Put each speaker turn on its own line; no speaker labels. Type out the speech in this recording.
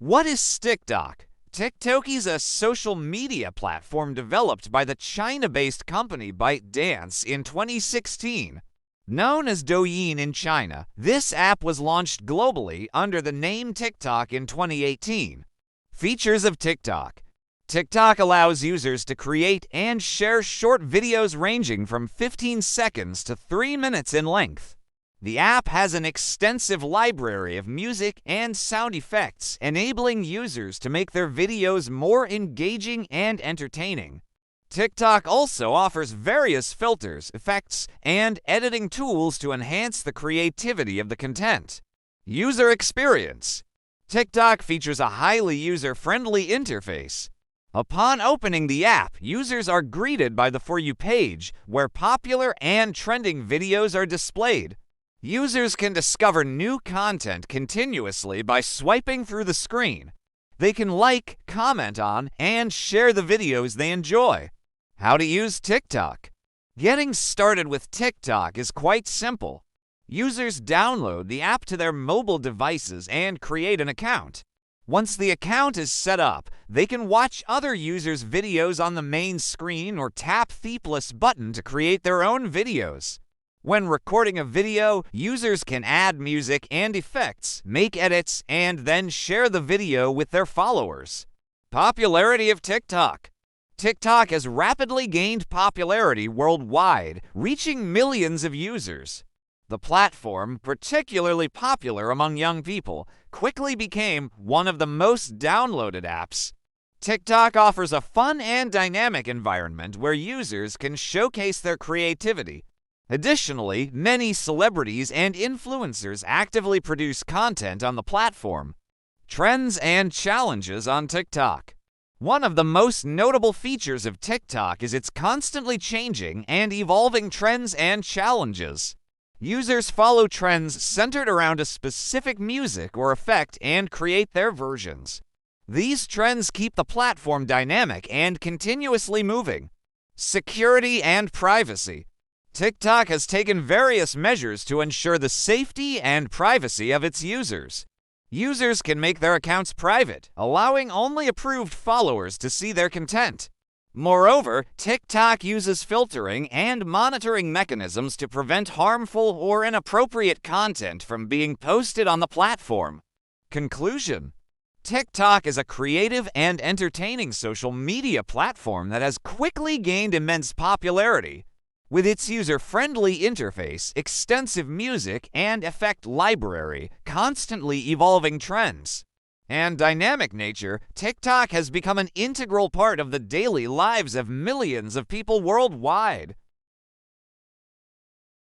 What is TikTok? TikTok is a social media platform developed by the China-based company ByteDance in 2016. Known as Douyin in China, this app was launched globally under the name TikTok in 2018. Features of TikTok. TikTok allows users to create and share short videos ranging from 15 seconds to 3 minutes in length. The app has an extensive library of music and sound effects, enabling users to make their videos more engaging and entertaining. TikTok also offers various filters, effects, and editing tools to enhance the creativity of the content. User experience. TikTok features a highly user-friendly interface. Upon opening the app, users are greeted by the For You page, where popular and trending videos are displayed. Users can discover new content continuously by swiping through the screen. They can like, comment on, and share the videos they enjoy. How to use TikTok. Getting started with TikTok is quite simple. Users download the app to their mobile devices and create an account. Once the account is set up, they can watch other users' videos on the main screen or tap the plus button to create their own videos. When recording a video, users can add music and effects, make edits, and then share the video with their followers. Popularity of TikTok. TikTok has rapidly gained popularity worldwide, reaching millions of users. The platform, particularly popular among young people, quickly became one of the most downloaded apps. TikTok offers a fun and dynamic environment where users can showcase their creativity. Additionally, many celebrities and influencers actively produce content on the platform. Trends and challenges on TikTok. One of the most notable features of TikTok is its constantly changing and evolving trends and challenges. Users follow trends centered around a specific music or effect and create their versions. These trends keep the platform dynamic and continuously moving. Security and privacy. TikTok has taken various measures to ensure the safety and privacy of its users. Users can make their accounts private, allowing only approved followers to see their content. Moreover, TikTok uses filtering and monitoring mechanisms to prevent harmful or inappropriate content from being posted on the platform. Conclusion. TikTok is a creative and entertaining social media platform that has quickly gained immense popularity. With its user-friendly interface, extensive music and effect library, constantly evolving trends, and dynamic nature, TikTok has become an integral part of the daily lives of millions of people worldwide.